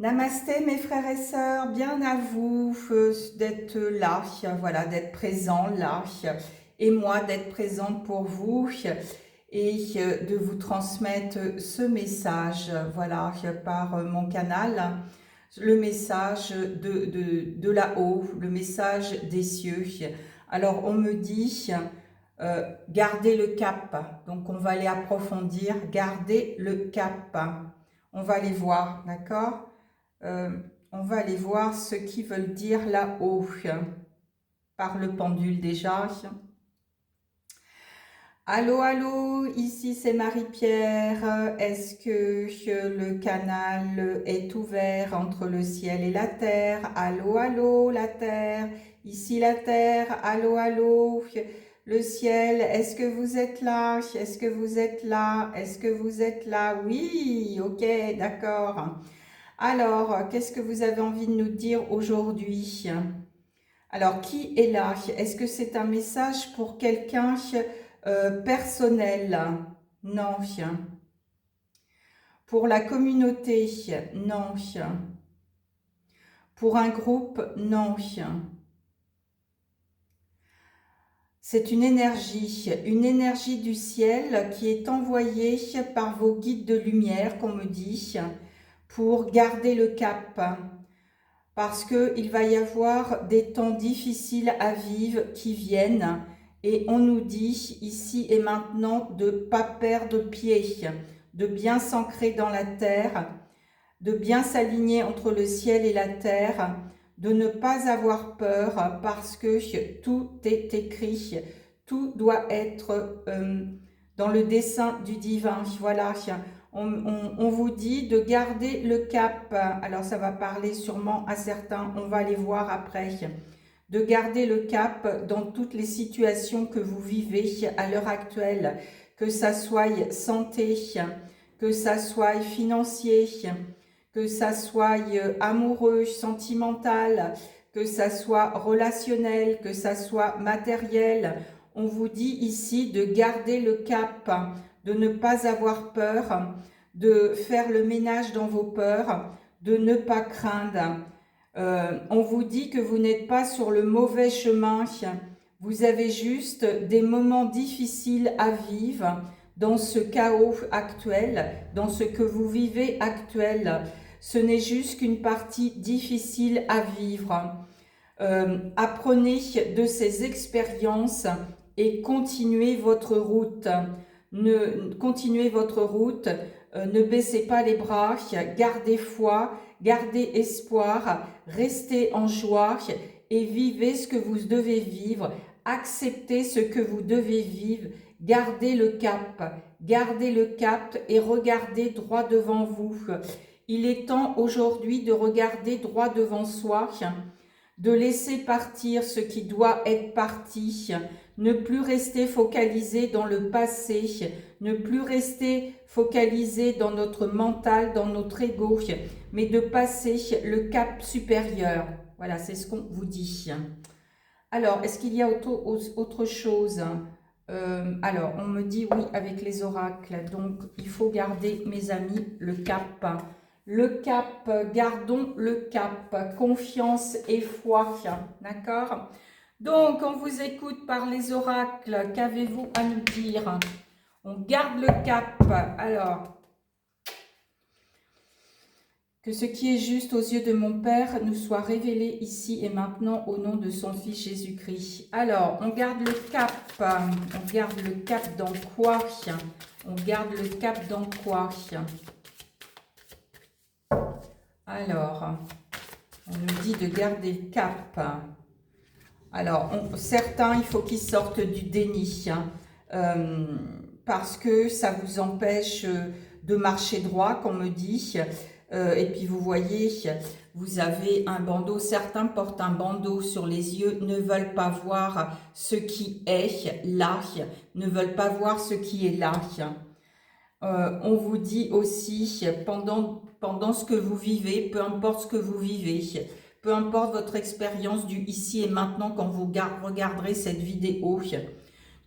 Namasté mes frères et sœurs, bien à vous d'être là, voilà, d'être présent là, et moi d'être présente pour vous et de vous transmettre ce message, voilà, par mon canal, le message de là-haut, le message des cieux. Alors on me dit, gardez le cap, donc on va aller approfondir, gardez le cap, on va aller voir, d'accord? Euh, on va aller voir ce qu'ils veulent dire là-haut, par le pendule déjà. Allô, allô, ici c'est Marie-Pierre. Est-ce que le canal est ouvert entre le ciel et la terre? Allô, allô, la terre. Ici la terre. Allô, allô. Le ciel, est-ce que vous êtes là? Est-ce que vous êtes là? Est-ce que vous êtes là? Oui, ok, d'accord. Alors, qu'est-ce que vous avez envie de nous dire aujourd'hui? Alors, qui est là? Est-ce que c'est un message pour quelqu'un personnel? Non. Pour la communauté? Non. Pour un groupe? Non. C'est une énergie du ciel qui est envoyée par vos guides de lumière, qu'on me dit, pour garder le cap. Parce qu'il va y avoir des temps difficiles à vivre qui viennent et on nous dit ici et maintenant de ne pas perdre pied, de bien s'ancrer dans la terre, de bien s'aligner entre le ciel et la terre, de ne pas avoir peur parce que tout est écrit, tout doit être dans le dessein du divin. Voilà. On vous dit de garder le cap. Alors ça va parler sûrement à certains, on va les voir après. De garder le cap dans toutes les situations que vous vivez à l'heure actuelle, que ça soit santé, que ça soit financier, que ça soit amoureux, sentimental, que ça soit relationnel, que ça soit matériel. On vous dit ici de garder le cap, de ne pas avoir peur, de faire le ménage dans vos peurs, de ne pas craindre. On vous dit que vous n'êtes pas sur le mauvais chemin, vous avez juste des moments difficiles à vivre dans ce chaos actuel, dans ce que vous vivez actuel. Ce n'est juste qu'une partie difficile à vivre. Apprenez de ces expériences et continuez votre route. Continuez votre route, ne baissez pas les bras, gardez foi, gardez espoir, restez en joie et vivez ce que vous devez vivre, acceptez ce que vous devez vivre, gardez le cap et regardez droit devant vous. Il est temps aujourd'hui de regarder droit devant soi, de laisser partir ce qui doit être parti, ne plus rester focalisé dans le passé, ne plus rester focalisé dans notre mental, dans notre ego, mais de passer le cap supérieur. Voilà, c'est ce qu'on vous dit. Alors, est-ce qu'il y a autre chose? Alors, on me dit oui avec les oracles, donc il faut garder, mes amis, le cap. Le cap, gardons le cap, confiance et foi, d'accord? Donc, on vous écoute par les oracles, qu'avez-vous à nous dire? On garde le cap, alors, que ce qui est juste aux yeux de mon Père nous soit révélé ici et maintenant au nom de son Fils Jésus-Christ. Alors, on garde le cap, on garde le cap dans quoi? On garde le cap dans quoi? Alors, on nous dit de garder le cap. Alors, certains, il faut qu'ils sortent du déni, parce que ça vous empêche de marcher droit, qu'on me dit. Et puis, vous voyez, vous avez un bandeau. Certains portent un bandeau sur les yeux, ne veulent pas voir ce qui est là, ne veulent pas voir ce qui est là. On vous dit aussi, pendant ce que vous vivez, peu importe ce que vous vivez, peu importe votre expérience du ici et maintenant quand vous regarderez cette vidéo,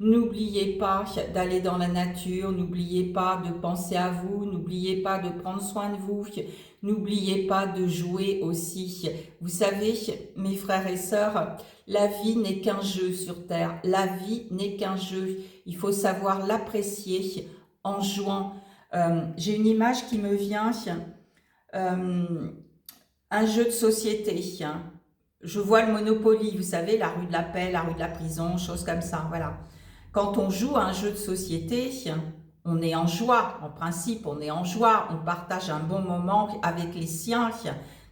N'oubliez pas d'aller dans la nature, n'oubliez pas de penser à vous, n'oubliez pas de prendre soin de vous, n'oubliez pas de jouer aussi. Vous savez, mes frères et sœurs, la vie n'est qu'un jeu sur Terre. La vie n'est qu'un jeu. Il faut savoir l'apprécier en jouant. J'ai une image qui me vient, un jeu de société. Je vois le Monopoly, vous savez, la rue de la paix, la rue de la prison, choses comme ça, voilà. Quand on joue à un jeu de société, on est en joie, en principe, on est en joie, on partage un bon moment avec les siens,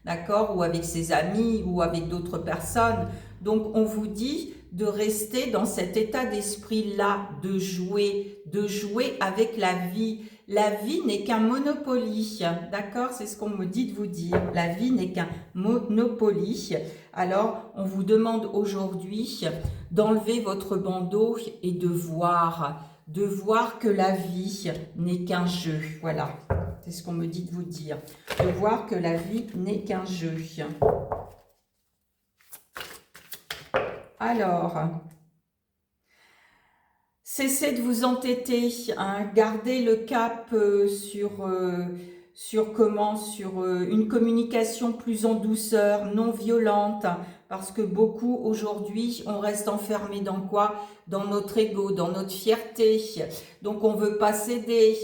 d'accord, ou avec ses amis, ou avec d'autres personnes. Donc, on vous dit de rester dans cet état d'esprit-là, de jouer avec la vie. La vie n'est qu'un monopoly, d'accord? C'est ce qu'on me dit de vous dire. La vie n'est qu'un monopoly. Alors, on vous demande aujourd'hui d'enlever votre bandeau et de voir que la vie n'est qu'un jeu. Voilà, c'est ce qu'on me dit de vous dire. De voir que la vie n'est qu'un jeu. Alors, cessez de vous entêter, hein, gardez le cap sur une communication plus en douceur, non violente, parce que beaucoup aujourd'hui, on reste enfermé dans quoi? Dans notre ego, dans notre fierté, donc on veut pas céder.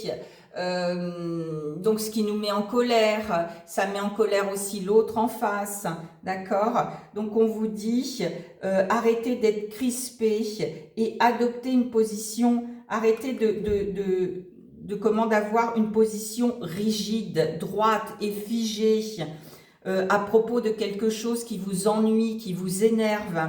Donc ce qui nous met en colère, ça met en colère aussi l'autre en face, d'accord? Donc on vous dit, arrêtez d'être crispé et adoptez une position, arrêtez d'avoir une position rigide, droite et figée à propos de quelque chose qui vous ennuie, qui vous énerve.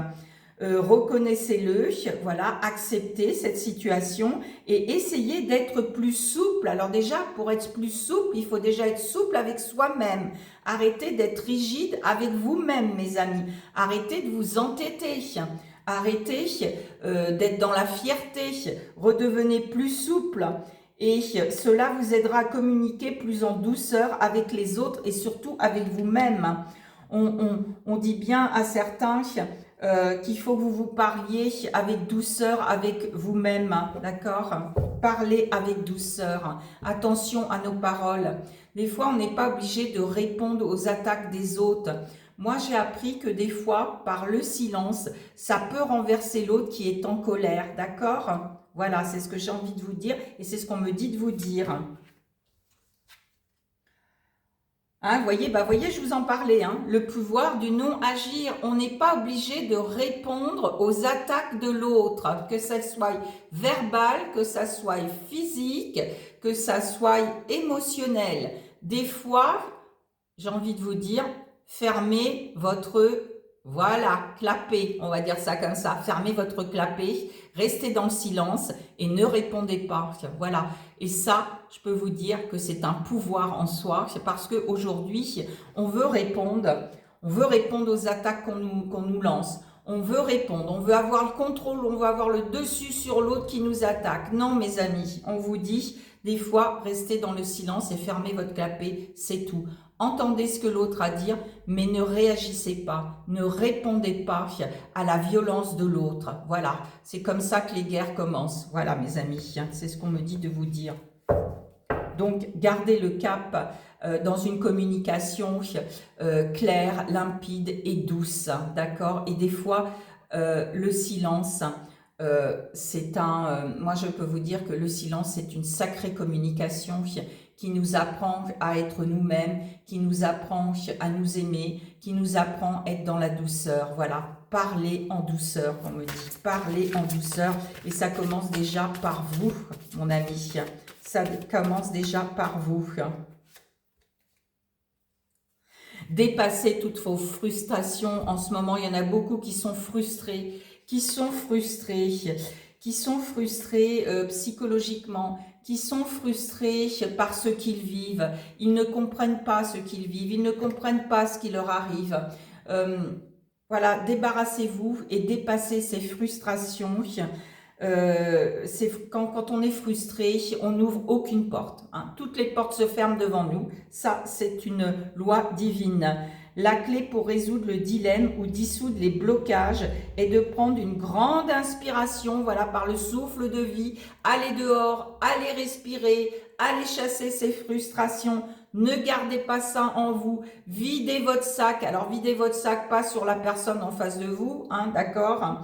Reconnaissez-le, voilà, acceptez cette situation et essayez d'être plus souple. Alors déjà, pour être plus souple, il faut déjà être souple avec soi-même. Arrêtez d'être rigide avec vous-même, mes amis. Arrêtez de vous entêter. Arrêtez d'être dans la fierté. Redevenez plus souple. Et cela vous aidera à communiquer plus en douceur avec les autres et surtout avec vous-même. On dit bien à certains qu'il faut que vous vous parliez avec douceur avec vous-même, d'accord? Parlez avec douceur. Attention à nos paroles. Des fois, on n'est pas obligé de répondre aux attaques des autres. Moi, j'ai appris que des fois, par le silence, ça peut renverser l'autre qui est en colère, d'accord? Voilà, c'est ce que j'ai envie de vous dire et c'est ce qu'on me dit de vous dire. Hein, voyez, je vous en parlais, hein, le pouvoir du non-agir. On n'est pas obligé de répondre aux attaques de l'autre, que ça soit verbal, que ça soit physique, que ça soit émotionnel. Des fois, j'ai envie de vous dire, fermez votre, voilà, clapet, on va dire ça comme ça, fermez votre clapet, restez dans le silence et ne répondez pas, voilà. Et ça, je peux vous dire que c'est un pouvoir en soi, c'est parce qu'aujourd'hui, on veut répondre aux attaques qu'on nous lance, on veut répondre, on veut avoir le contrôle, on veut avoir le dessus sur l'autre qui nous attaque. Non, mes amis, on vous dit, des fois, restez dans le silence et fermez votre clapet, c'est tout. Entendez ce que l'autre a à dire, mais ne réagissez pas, ne répondez pas à la violence de l'autre. Voilà, c'est comme ça que les guerres commencent. Voilà, mes amis, c'est ce qu'on me dit de vous dire. Donc, gardez le cap dans une communication claire, limpide et douce, d'accord? Et des fois, le silence, moi je peux vous dire que le silence, c'est une sacrée communication qui nous apprend à être nous-mêmes, qui nous apprend à nous aimer, qui nous apprend à être dans la douceur. Voilà, parlez en douceur, on me dit. Parlez en douceur et ça commence déjà par vous, mon ami. Ça commence déjà par vous. Dépassez toutes vos frustrations. En ce moment, il y en a beaucoup qui sont frustrés, psychologiquement, qui sont frustrés par ce qu'ils vivent. Ils ne comprennent pas ce qu'ils vivent, ils ne comprennent pas ce qui leur arrive. Voilà, débarrassez-vous et dépassez ces frustrations. C'est quand on est frustré, on n'ouvre aucune porte, hein. Toutes les portes se ferment devant nous. Ça, c'est une loi divine. La clé pour résoudre le dilemme ou dissoudre les blocages est de prendre une grande inspiration, voilà, par le souffle de vie. Allez dehors, allez respirer, allez chasser ces frustrations. Ne gardez pas ça en vous. Videz votre sac. Alors, videz votre sac pas sur la personne en face de vous, hein, d'accord ?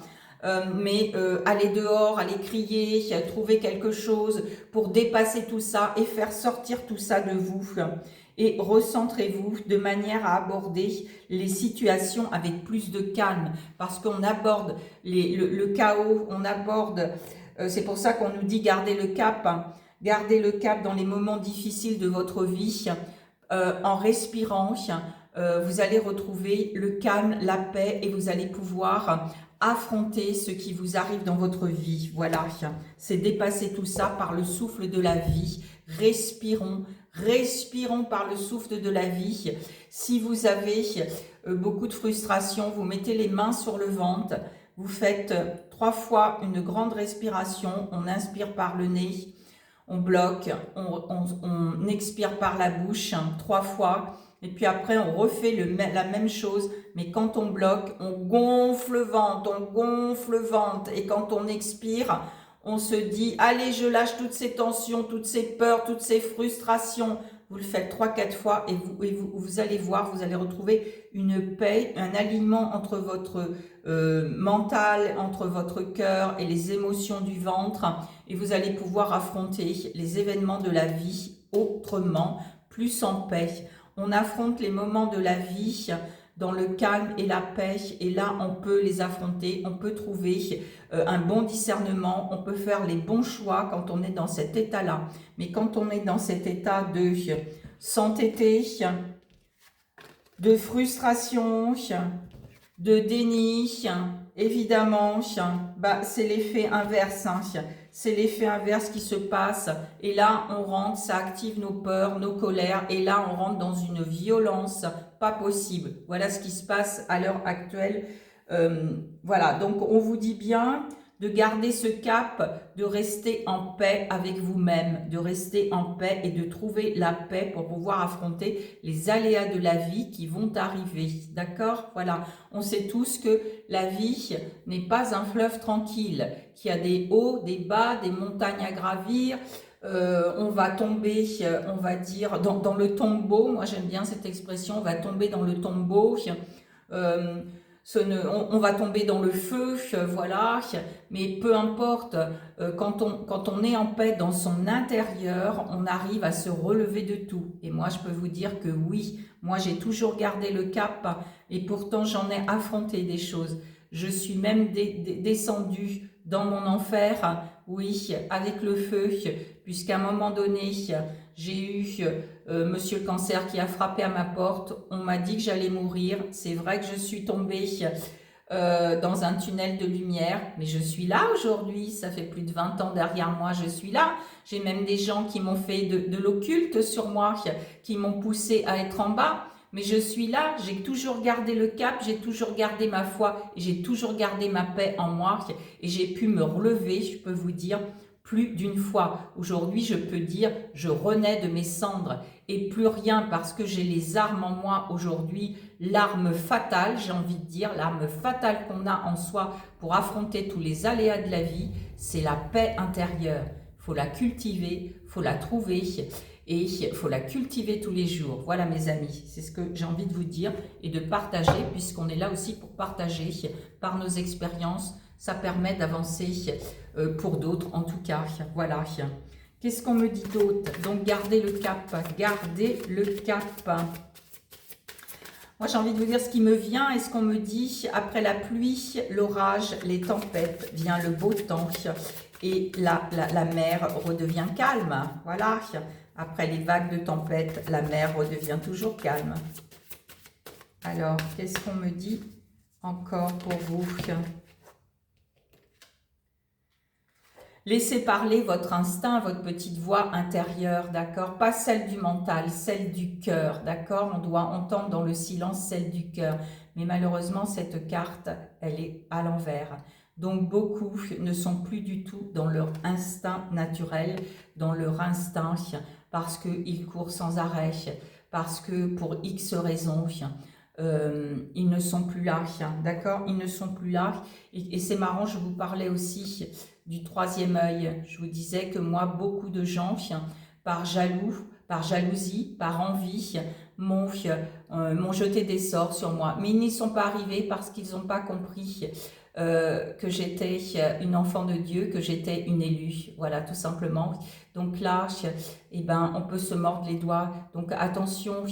Mais allez dehors, allez crier, trouver quelque chose pour dépasser tout ça et faire sortir tout ça de vous. Et recentrez-vous de manière à aborder les situations avec plus de calme, parce qu'on aborde le chaos, on aborde, c'est pour ça qu'on nous dit gardez le cap, hein. Gardez le cap dans les moments difficiles de votre vie, en respirant, vous allez retrouver le calme, la paix et vous allez pouvoir affronter ce qui vous arrive dans votre vie. Voilà, c'est dépasser tout ça par le souffle de la vie. Respirons, respirons par le souffle de la vie. Si vous avez beaucoup de frustration, vous mettez les mains sur le ventre, vous faites 3 fois une grande respiration, on inspire par le nez, on bloque, on expire par la bouche 3 fois, et puis après on refait la même chose, mais quand on bloque, on gonfle le ventre, et quand on expire, on se dit, allez, je lâche toutes ces tensions, toutes ces peurs, toutes ces frustrations. Vous le faites 3-4 fois et vous allez voir, vous allez retrouver une paix, un alignement entre votre mental, entre votre cœur et les émotions du ventre. Et vous allez pouvoir affronter les événements de la vie autrement, plus en paix. On affronte les moments de la vie dans le calme et la paix, et là on peut les affronter, on peut trouver un bon discernement, on peut faire les bons choix quand on est dans cet état-là. Mais quand on est dans cet état de s'entêter, de frustration, de déni, évidemment, c'est l'effet inverse, c'est l'effet inverse qui se passe, et là on rentre, ça active nos peurs, nos colères, et là on rentre dans une violence pas possible. Voilà ce qui se passe à l'heure actuelle. Voilà, donc on vous dit bien de garder ce cap, de rester en paix avec vous-même, de rester en paix et de trouver la paix pour pouvoir affronter les aléas de la vie qui vont arriver, d'accord? Voilà, on sait tous que la vie n'est pas un fleuve tranquille, qu'il y a des hauts, des bas, des montagnes à gravir. On va tomber, on va dire, dans le tombeau. Moi j'aime bien cette expression, on va tomber dans le tombeau. On va tomber dans le feu, voilà, mais peu importe, quand on est en paix dans son intérieur, on arrive à se relever de tout. Et moi, je peux vous dire que oui, moi j'ai toujours gardé le cap, et pourtant j'en ai affronté des choses. Je suis même descendue dans mon enfer, oui, avec le feu, puisqu'à un moment donné, j'ai eu Monsieur le Cancer qui a frappé à ma porte. On m'a dit que j'allais mourir. C'est vrai que je suis tombée dans un tunnel de lumière, mais je suis là aujourd'hui. Ça fait plus de 20 ans derrière moi, je suis là. J'ai même des gens qui m'ont fait de l'occulte sur moi, qui m'ont poussé à être en bas. Mais je suis là, j'ai toujours gardé le cap, j'ai toujours gardé ma foi, j'ai toujours gardé ma paix en moi, et j'ai pu me relever, je peux vous dire, plus d'une fois. Aujourd'hui, je peux dire, je renais de mes cendres, et plus rien, parce que j'ai les armes en moi aujourd'hui, l'arme fatale, j'ai envie de dire, l'arme fatale qu'on a en soi pour affronter tous les aléas de la vie, c'est la paix intérieure. Il faut la cultiver, il faut la trouver, et il faut la cultiver tous les jours. Voilà mes amis, c'est ce que j'ai envie de vous dire et de partager, puisqu'on est là aussi pour partager par nos expériences. Ça permet d'avancer pour d'autres en tout cas. Voilà. Qu'est-ce qu'on me dit d'autre? Donc gardez le cap, gardez le cap. Moi j'ai envie de vous dire ce qui me vient et ce qu'on me dit. Après la pluie, l'orage, les tempêtes, vient le beau temps et la mer redevient calme. Voilà. Après les vagues de tempête, la mer redevient toujours calme. Alors, qu'est-ce qu'on me dit encore pour vous? Laissez parler votre instinct, votre petite voix intérieure, d'accord? Pas celle du mental, celle du cœur, d'accord? On doit entendre dans le silence celle du cœur. Mais malheureusement, cette carte, elle est à l'envers. Donc beaucoup ne sont plus du tout dans leur instinct naturel, dans leur instinct, parce qu'ils courent sans arrêt, parce que pour X raisons, ils ne sont plus là, d'accord? Ils ne sont plus là. Et c'est marrant, je vous parlais aussi du troisième œil. Je vous disais que moi, beaucoup de gens, par jalousie, par envie, m'ont jeté des sorts sur moi. Mais ils n'y sont pas arrivés parce qu'ils n'ont pas compris que j'étais une enfant de Dieu, que j'étais une élue, voilà, tout simplement. Donc là, eh ben, on peut se mordre les doigts. Donc attention,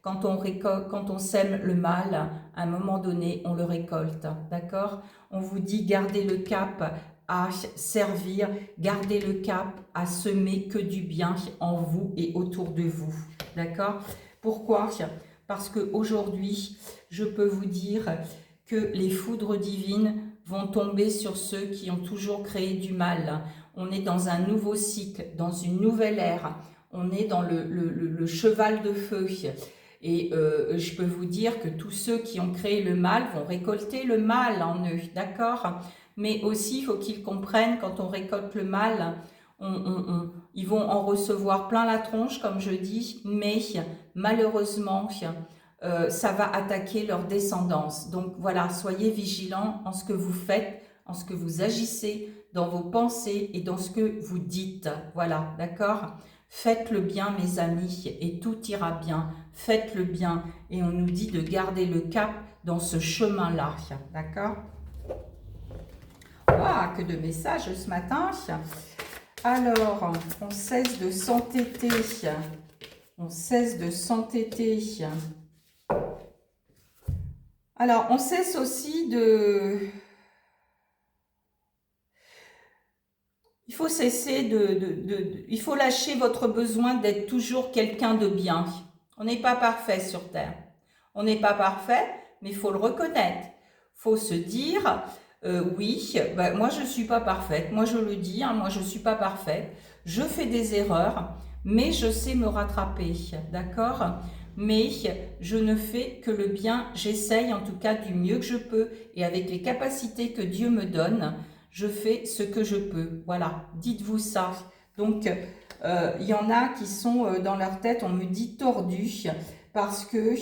quand on sème le mal, à un moment donné, on le récolte, d'accord? On vous dit gardez le cap à servir, gardez le cap à semer que du bien en vous et autour de vous, d'accord? Pourquoi? Parce qu'aujourd'hui, je peux vous dire que les foudres divines vont tomber sur ceux qui ont toujours créé du mal. On est dans un nouveau cycle, dans une nouvelle ère. On est dans le cheval de feu. Et je peux vous dire que tous ceux qui ont créé le mal vont récolter le mal en eux, d'accord? Mais aussi, il faut qu'ils comprennent, quand on récolte le mal, ils vont en recevoir plein la tronche, comme je dis, mais malheureusement, ça va attaquer leur descendance. Donc voilà, soyez vigilants en ce que vous faites, en ce que vous agissez, dans vos pensées et dans ce que vous dites. Voilà, d'accord? Faites le bien, mes amis, et tout ira bien. Faites le bien. Et on nous dit de garder le cap dans ce chemin-là. D'accord? Waouh, que de messages ce matin. Alors, on cesse de s'entêter. On cesse de s'entêter. Alors, on cesse aussi de... Il faut cesser il faut lâcher votre besoin d'être toujours quelqu'un de bien. On n'est pas parfait sur Terre. On n'est pas parfait, mais il faut le reconnaître. Il faut se dire, oui, bah, moi je ne suis pas parfaite. Moi je le dis, hein, moi je ne suis pas parfaite. Je fais des erreurs, mais je sais me rattraper. D'accord ? Mais je ne fais que le bien. J'essaye en tout cas du mieux que je peux et avec les capacités que Dieu me donne. Je fais ce que je peux. Voilà, dites-vous ça. Donc, il y en a qui sont dans leur tête, on me dit tordus, parce que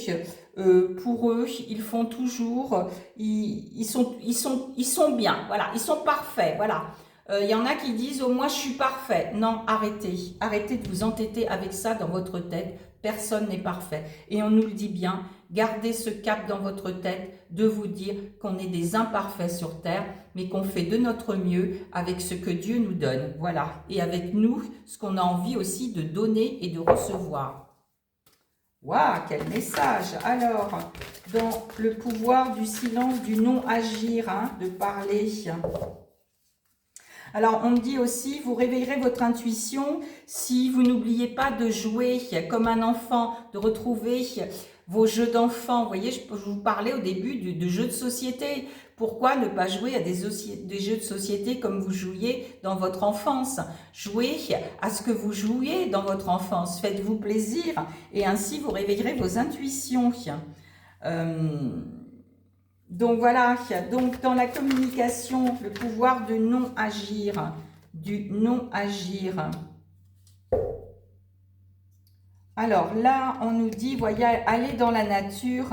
pour eux, ils font toujours, ils sont bien, voilà, ils sont parfaits, voilà. Il y en a qui disent, oh, moi je suis parfait. Non, arrêtez de vous entêter avec ça dans votre tête. Personne n'est parfait. Et on nous le dit bien, gardez ce cap dans votre tête de vous dire qu'on est des imparfaits sur Terre, mais qu'on fait de notre mieux avec ce que Dieu nous donne. Voilà. Et avec nous, ce qu'on a envie aussi de donner et de recevoir. Waouh, quel message! Alors, dans le pouvoir du silence, du non-agir, hein, de parler. Alors, on me dit aussi, vous réveillerez votre intuition si vous n'oubliez pas de jouer comme un enfant, de retrouver vos jeux d'enfant. Vous voyez, je vous parlais au début de jeux de société. Pourquoi ne pas jouer à des jeux de société comme vous jouiez dans votre enfance? Jouez à ce que vous jouiez dans votre enfance. Faites-vous plaisir et ainsi vous réveillerez vos intuitions. Donc voilà, donc dans la communication, le pouvoir de non-agir, du non-agir. Alors là, on nous dit, voyez, allez dans la nature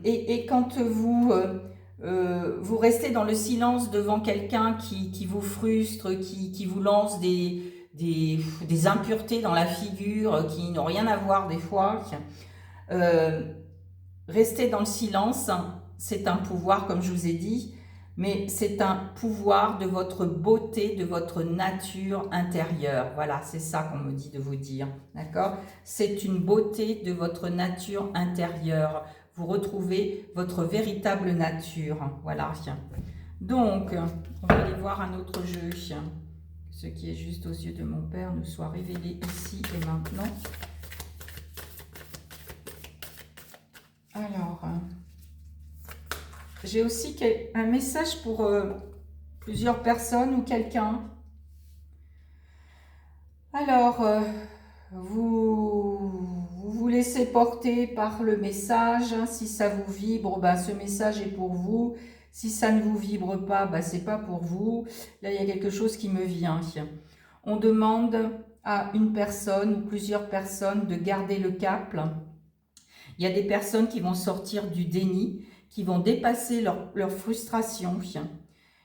et quand vous restez dans le silence devant quelqu'un qui vous frustre, qui vous lance des impuretés dans la figure, qui n'ont rien à voir des fois, rester dans le silence, c'est un pouvoir, comme je vous ai dit, mais c'est un pouvoir de votre beauté, de votre nature intérieure. Voilà, c'est ça qu'on me dit de vous dire, d'accord? C'est une beauté de votre nature intérieure. Vous retrouvez votre véritable nature. Voilà. Donc, on va aller voir un autre jeu. Ce qui est juste aux yeux de mon Père nous soit révélé ici et maintenant. Alors, j'ai aussi un message pour plusieurs personnes ou quelqu'un. Alors, vous laissez porter par le message. Si ça vous vibre, ben, ce message est pour vous. Si ça ne vous vibre pas, bah, c'est pas pour vous. Là, il y a quelque chose qui me vient. On demande à une personne ou plusieurs personnes de garder le cap. Il y a des personnes qui vont sortir du déni, qui vont dépasser leur frustration,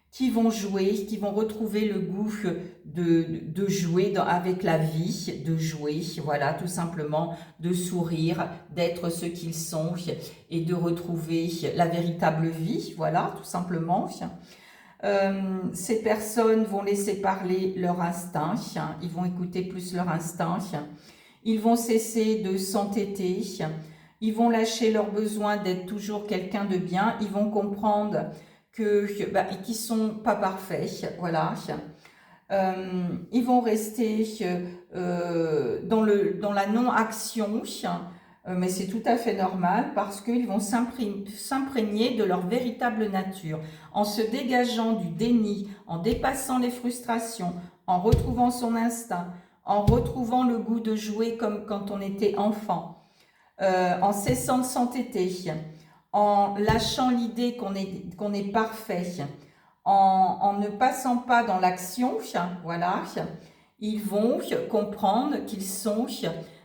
qui vont jouer, qui vont retrouver le goût de jouer avec la vie, de jouer, voilà, tout simplement, de sourire, d'être ce qu'ils sont et de retrouver la véritable vie, voilà, tout simplement. Ces personnes vont laisser parler leur instinct, ils vont écouter plus leur instinct, ils vont cesser de s'entêter, ils vont lâcher leur besoin d'être toujours quelqu'un de bien, ils vont comprendre qu'ils ne sont pas parfaits, voilà. Ils vont rester dans la non-action, mais c'est tout à fait normal parce qu'ils vont s'imprégner de leur véritable nature. En se dégageant du déni, en dépassant les frustrations, en retrouvant son instinct, en retrouvant le goût de jouer comme quand on était enfant, en cessant de s'entêter, en lâchant l'idée qu'on est parfait, en ne passant pas dans l'action, voilà, ils vont comprendre qu'ils sont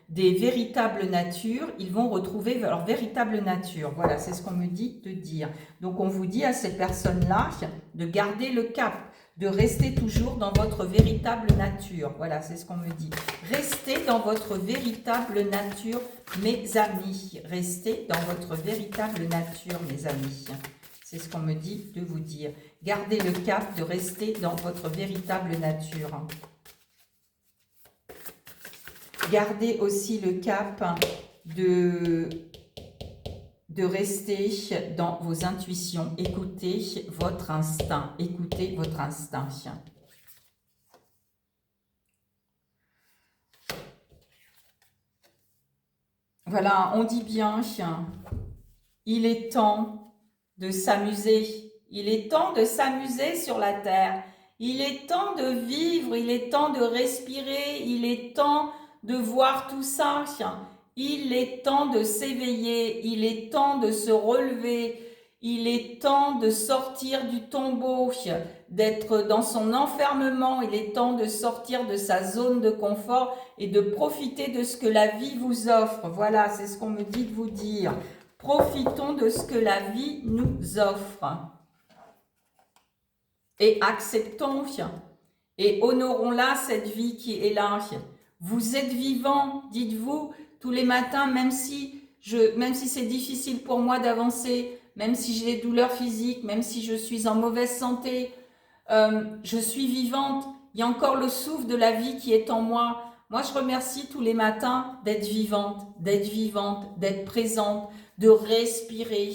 des véritables natures, ils vont retrouver leur véritable nature. Voilà, c'est ce qu'on me dit de dire. Donc on vous dit à ces personnes-là de garder le cap, de rester toujours dans votre véritable nature. Voilà, c'est ce qu'on me dit. Restez dans votre véritable nature, mes amis. Restez dans votre véritable nature, mes amis. C'est ce qu'on me dit de vous dire. Gardez le cap de rester dans votre véritable nature. Gardez aussi le cap de rester dans vos intuitions. Écoutez votre instinct. Écoutez votre instinct. Voilà, on dit bien, il est temps de s'amuser. Il est temps de s'amuser sur la terre. Il est temps de vivre, il est temps de respirer, il est temps de voir tout ça. Il est temps de s'éveiller, il est temps de se relever, il est temps de sortir du tombeau, d'être dans son enfermement, il est temps de sortir de sa zone de confort et de profiter de ce que la vie vous offre. Voilà, c'est ce qu'on me dit de vous dire. Profitons de ce que la vie nous offre. Et acceptons et honorons-la, cette vie qui est là. Vous êtes vivant, dites-vous, tous les matins, même si c'est difficile pour moi d'avancer, même si j'ai des douleurs physiques, même si je suis en mauvaise santé, je suis vivante. Il y a encore le souffle de la vie qui est en moi. Moi, je remercie tous les matins d'être vivante, d'être présente, de respirer,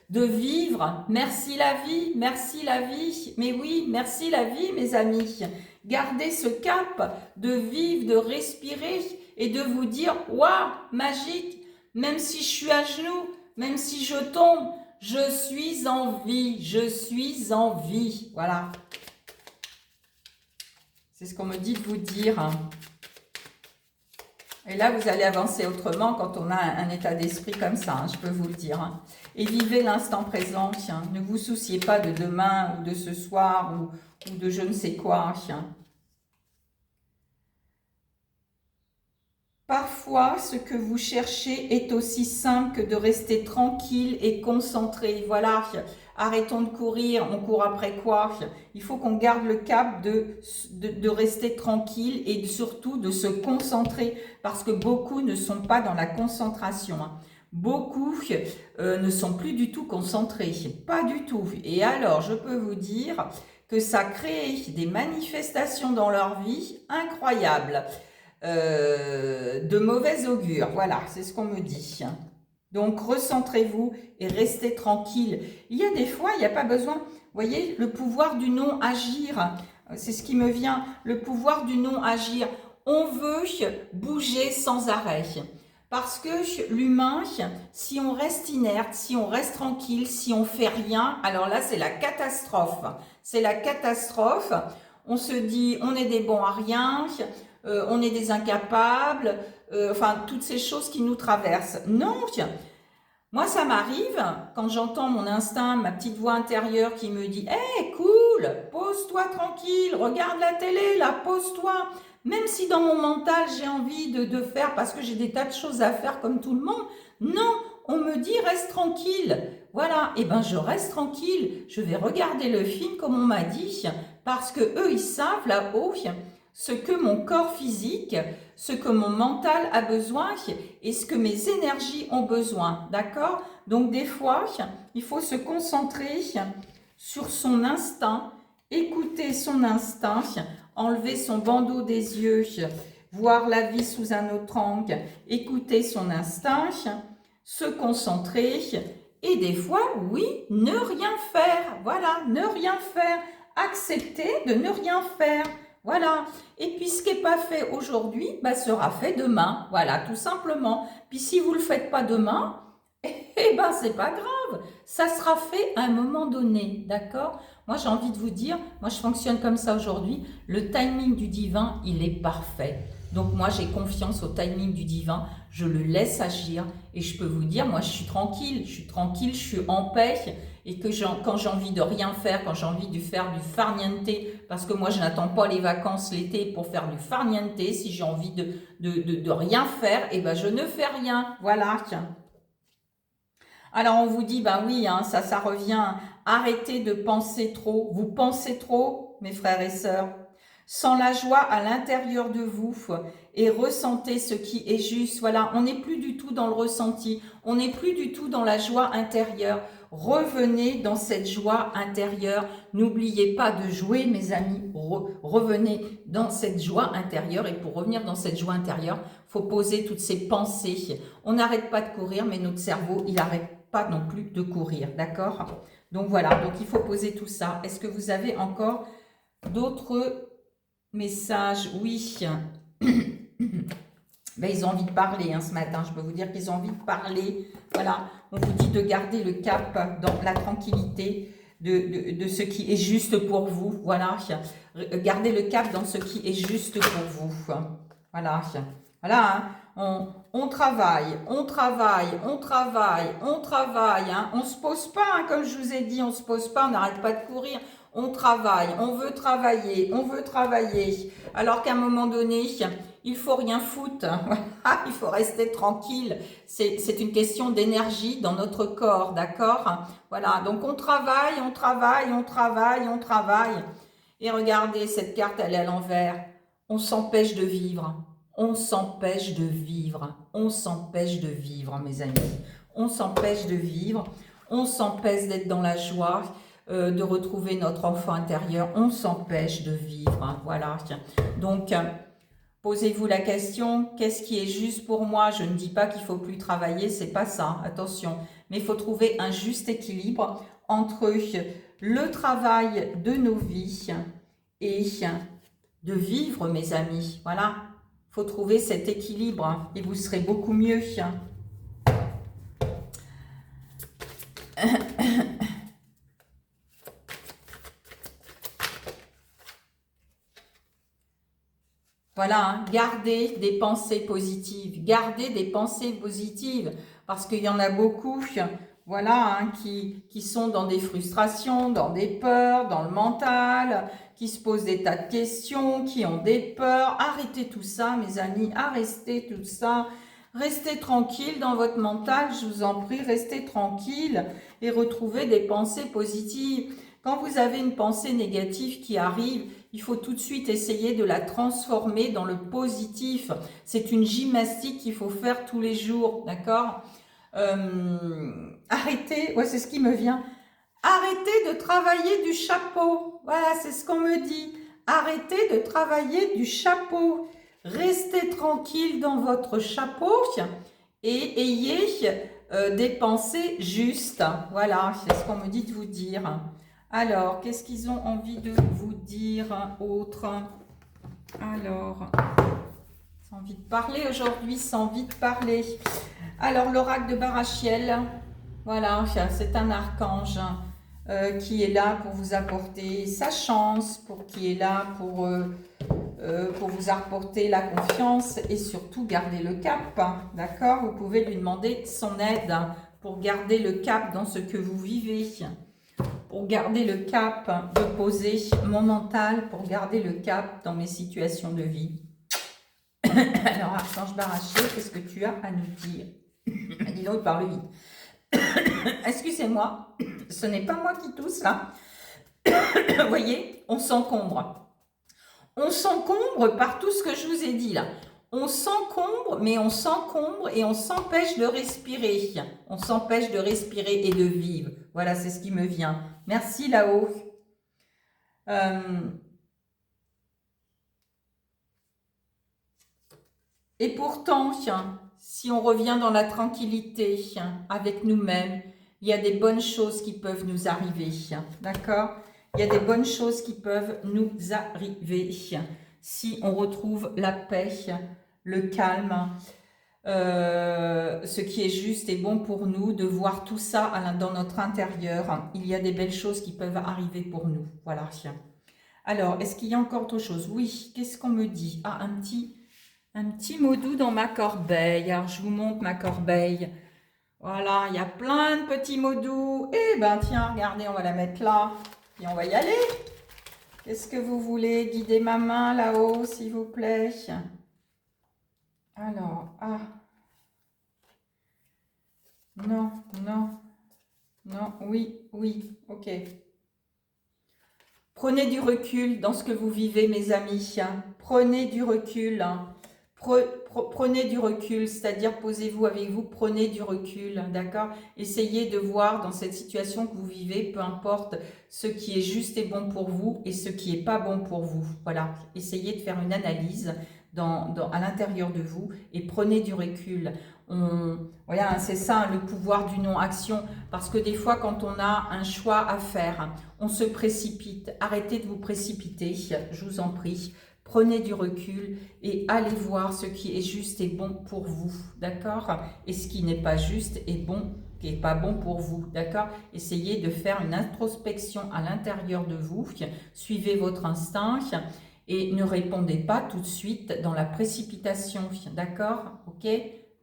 de vivre. Merci la vie, merci la vie. Mais oui, merci la vie, mes amis. Gardez ce cap de vivre, de respirer et de vous dire « Waouh, magique, même si je suis à genoux, même si je tombe, je suis en vie, je suis en vie. » Voilà. C'est ce qu'on me dit de vous dire. Et là, vous allez avancer autrement quand on a un état d'esprit comme ça, je peux vous le dire. Et vivez l'instant présent. Ne vous souciez pas de demain ou de ce soir ou de je ne sais quoi. Parfois, ce que vous cherchez est aussi simple que de rester tranquille et concentré. Voilà, arrêtons de courir, on court après quoi? Il faut qu'on garde le cap de rester tranquille et surtout de se concentrer parce que beaucoup ne sont pas dans la concentration. Beaucoup ne sont plus du tout concentrés, pas du tout. Et alors, je peux vous dire que ça crée des manifestations dans leur vie incroyables. De mauvais augure, voilà, c'est ce qu'on me dit. Donc, recentrez-vous et restez tranquille. Il y a des fois, il n'y a pas besoin, vous voyez, le pouvoir du non-agir, c'est ce qui me vient, le pouvoir du non-agir. On veut bouger sans arrêt. Parce que l'humain, si on reste inerte, si on reste tranquille, si on fait rien, alors là, c'est la catastrophe. C'est la catastrophe. On se dit, on est des bons à rien, on est des incapables, enfin, toutes ces choses qui nous traversent. Non, Moi, ça m'arrive quand j'entends mon instinct, ma petite voix intérieure qui me dit « Hey, cool, pose-toi tranquille, regarde la télé, là, pose-toi ». Même si dans mon mental, j'ai envie de faire parce que j'ai des tas de choses à faire comme tout le monde, non, on me dit « Reste tranquille ». Voilà, et ben je reste tranquille, je vais regarder le film comme on m'a dit, parce que eux, ils savent là-haut ce que mon corps physique, ce que mon mental a besoin et ce que mes énergies ont besoin, d'accord? Donc des fois, il faut se concentrer sur son instinct, écouter son instinct, enlever son bandeau des yeux, voir la vie sous un autre angle, écouter son instinct, se concentrer et des fois, oui, ne rien faire, voilà, ne rien faire, accepter de ne rien faire. Voilà. Et puis, ce qui n'est pas fait aujourd'hui, bah, sera fait demain. Voilà, tout simplement. Puis, si vous ne le faites pas demain, eh ben, c'est pas grave. Ça sera fait à un moment donné. D'accord? Moi, j'ai envie de vous dire, moi, je fonctionne comme ça aujourd'hui. Le timing du divin, il est parfait. Donc, moi, j'ai confiance au timing du divin. Je le laisse agir. Et je peux vous dire, moi, je suis tranquille, je suis en paix. Et que quand j'ai envie de rien faire, quand j'ai envie de faire du farniente, parce que moi je n'attends pas les vacances l'été pour faire du farniente, si j'ai envie de rien faire, et ben je ne fais rien, voilà. Alors on vous dit, ben oui, hein, ça revient, arrêtez de penser trop, vous pensez trop, mes frères et sœurs, sans la joie à l'intérieur de vous et ressentez ce qui est juste. Voilà, on n'est plus du tout dans le ressenti, on n'est plus du tout dans la joie intérieure. Revenez dans cette joie intérieure. N'oubliez pas de jouer, mes amis. Revenez dans cette joie intérieure. Et pour revenir dans cette joie intérieure, il faut poser toutes ces pensées. On n'arrête pas de courir, mais notre cerveau, il n'arrête pas non plus de courir. D'accord? Donc voilà, donc il faut poser tout ça. Est-ce que vous avez encore d'autres messages? Oui. Ben, ils ont envie de parler ce matin, je peux vous dire qu'ils ont envie de parler. Voilà, on vous dit de garder le cap dans la tranquillité de ce qui est juste pour vous. Voilà, gardez le cap dans ce qui est juste pour vous. Voilà, voilà, hein. On travaille, on travaille, on travaille, on travaille. Hein. On ne se pose pas, hein, comme je vous ai dit, on ne se pose pas, on n'arrête pas de courir. On travaille, on veut travailler, on veut travailler. Alors qu'à un moment donné, il faut rien foutre, il faut rester tranquille. C'est une question d'énergie dans notre corps, d'accord? Voilà, donc on travaille, on travaille, on travaille, on travaille. Et regardez, cette carte, elle est à l'envers. On s'empêche de vivre, on s'empêche de vivre, on s'empêche de vivre, mes amis. On s'empêche de vivre, on s'empêche d'être dans la joie, de retrouver notre enfant intérieur. On s'empêche de vivre, hein, voilà. Donc, posez-vous la question, qu'est-ce qui est juste pour moi? Je ne dis pas qu'il ne faut plus travailler, c'est pas ça, attention. Mais il faut trouver un juste équilibre entre le travail de nos vies et de vivre, mes amis. Voilà, il faut trouver cet équilibre et vous serez beaucoup mieux. Voilà, hein, gardez des pensées positives, gardez des pensées positives, parce qu'il y en a beaucoup, voilà, hein, qui sont dans des frustrations, dans des peurs, dans le mental, qui se posent des tas de questions, qui ont des peurs. Arrêtez tout ça, mes amis, arrêtez tout ça. Restez tranquille dans votre mental, je vous en prie, restez tranquille et retrouvez des pensées positives. Quand vous avez une pensée négative qui arrive, il faut tout de suite essayer de la transformer dans le positif. C'est une gymnastique qu'il faut faire tous les jours, d'accord? Arrêtez, ouais, c'est ce qui me vient. Arrêtez de travailler du chapeau. Voilà, c'est ce qu'on me dit. Arrêtez de travailler du chapeau. Restez tranquille dans votre chapeau et ayez des pensées justes. Voilà, c'est ce qu'on me dit de vous dire. Alors, qu'est-ce qu'ils ont envie de vous dire autre? Alors, sans envie de parler aujourd'hui, sans envie de parler. Alors, l'oracle de Barachiel, voilà, c'est un archange qui est là pour vous apporter sa chance, qui est là pour vous apporter la confiance et surtout garder le cap, d'accord? Vous pouvez lui demander son aide pour garder le cap dans ce que vous vivez, pour garder le cap de poser mon mental, pour garder le cap dans mes situations de vie. Alors, Archange Baraché, qu'est-ce que tu as à nous dire? Dis donc, il parle vite. Excusez-moi, ce n'est pas moi qui tousse là. Vous voyez, on s'encombre. On s'encombre par tout ce que je vous ai dit là. On s'encombre, mais on s'encombre et on s'empêche de respirer. On s'empêche de respirer et de vivre. Voilà, c'est ce qui me vient. Merci là-haut. Et pourtant, si on revient dans la tranquillité avec nous-mêmes, il y a des bonnes choses qui peuvent nous arriver. D'accord ? Il y a des bonnes choses qui peuvent nous arriver si on retrouve la paix, le calme, ce qui est juste et bon pour nous, de voir tout ça dans notre intérieur. Il y a des belles choses qui peuvent arriver pour nous. Voilà. Alors, est-ce qu'il y a encore autre chose? Oui, qu'est-ce qu'on me dit? Ah, un petit mot doux dans ma corbeille. Alors, je vous montre ma corbeille. Voilà, il y a plein de petits mots doux. Eh ben, tiens, regardez, on va la mettre là. Et on va y aller. Qu'est-ce que vous voulez? Guider ma main là-haut, s'il vous plaît. Alors, ah. Non, non, non, oui, oui, ok. Prenez du recul dans ce que vous vivez, mes amis. Prenez du recul. Prenez du recul, c'est-à-dire posez-vous avec vous, prenez du recul, d'accord? Essayez de voir dans cette situation que vous vivez, peu importe ce qui est juste et bon pour vous et ce qui n'est pas bon pour vous. Voilà, essayez de faire une analyse à l'intérieur de vous et prenez du recul. Voilà, c'est ça le pouvoir du non-action, parce que des fois quand on a un choix à faire, on se précipite. Arrêtez de vous précipiter, je vous en prie. Prenez du recul et allez voir ce qui est juste et bon pour vous, d'accord? Et ce qui n'est pas juste et bon, qui n'est pas bon pour vous, d'accord? Essayez de faire une introspection à l'intérieur de vous, suivez votre instinct et ne répondez pas tout de suite dans la précipitation, d'accord? Ok?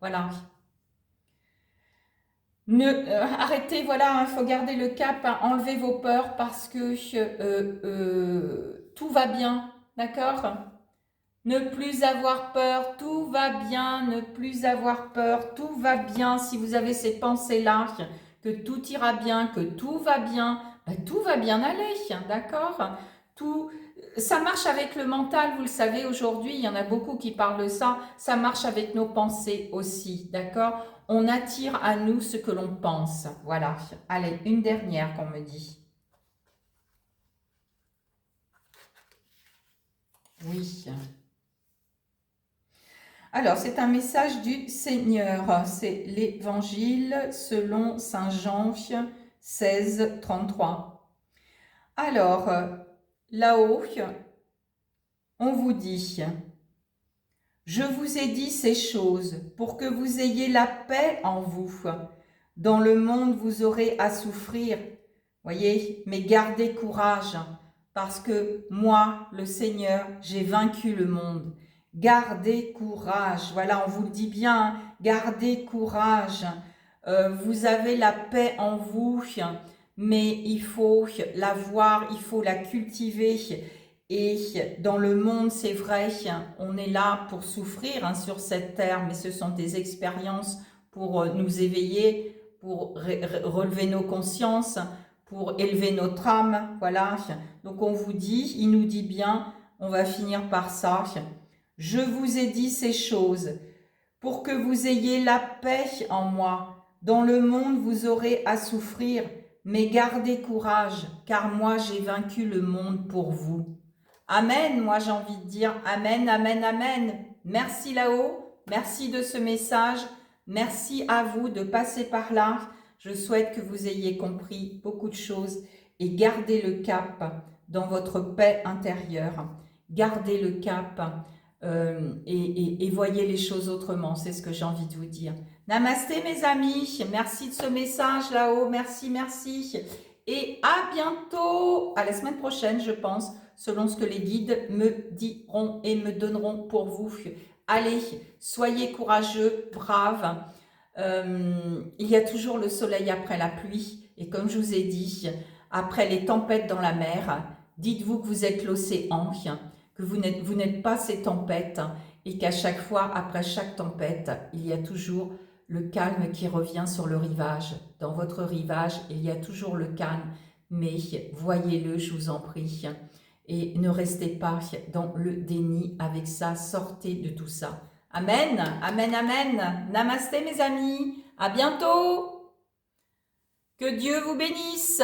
Voilà. Arrêtez, voilà, il faut garder le cap, enlevez vos peurs parce que tout va bien, d'accord? Ne plus avoir peur, tout va bien, ne plus avoir peur, tout va bien. Si vous avez ces pensées-là, que tout ira bien, que tout va bien, ben, tout va bien aller, d'accord? Ça marche avec le mental, vous le savez, aujourd'hui, il y en a beaucoup qui parlent de ça. Ça marche avec nos pensées aussi, d'accord? On attire à nous ce que l'on pense, voilà. Allez, une dernière qu'on me dit. Oui. Alors, c'est un message du Seigneur. C'est l'Évangile selon Saint Jean 16, 33. Alors, là-haut, on vous dit, « Je vous ai dit ces choses pour que vous ayez la paix en vous. Dans le monde, vous aurez à souffrir. Voyez, mais gardez courage, parce que moi, le Seigneur, j'ai vaincu le monde. » Gardez courage, voilà, on vous le dit bien, gardez courage. Vous avez la paix en vous, mais il faut la voir, il faut la cultiver. Et dans le monde, c'est vrai, on est là pour souffrir sur cette terre, mais ce sont des expériences pour nous éveiller, pour relever nos consciences, pour élever notre âme, voilà. Donc on vous dit, il nous dit bien, on va finir par ça. Je vous ai dit ces choses pour que vous ayez la paix en moi. Dans le monde, vous aurez à souffrir, mais gardez courage, car moi j'ai vaincu le monde pour vous. Amen, moi j'ai envie de dire amen, amen, amen. Merci là-haut, merci de ce message, merci à vous de passer par là. Je souhaite que vous ayez compris beaucoup de choses et gardez le cap dans votre paix intérieure. Gardez le cap. Et voyez les choses autrement, c'est ce que j'ai envie de vous dire. Namasté mes amis, merci de ce message là-haut, merci, merci. Et à bientôt, à la semaine prochaine je pense, selon ce que les guides me diront et me donneront pour vous. Allez, soyez courageux, braves, Il y a toujours le soleil après la pluie. Et comme je vous ai dit, après les tempêtes dans la mer, dites-vous que vous êtes l'océan, que vous n'êtes pas ces tempêtes et qu'à chaque fois, après chaque tempête, il y a toujours le calme qui revient sur le rivage. Dans votre rivage, il y a toujours le calme, mais voyez-le, je vous en prie. Et ne restez pas dans le déni avec ça, sortez de tout ça. Amen, amen, amen. Namasté mes amis, à bientôt. Que Dieu vous bénisse.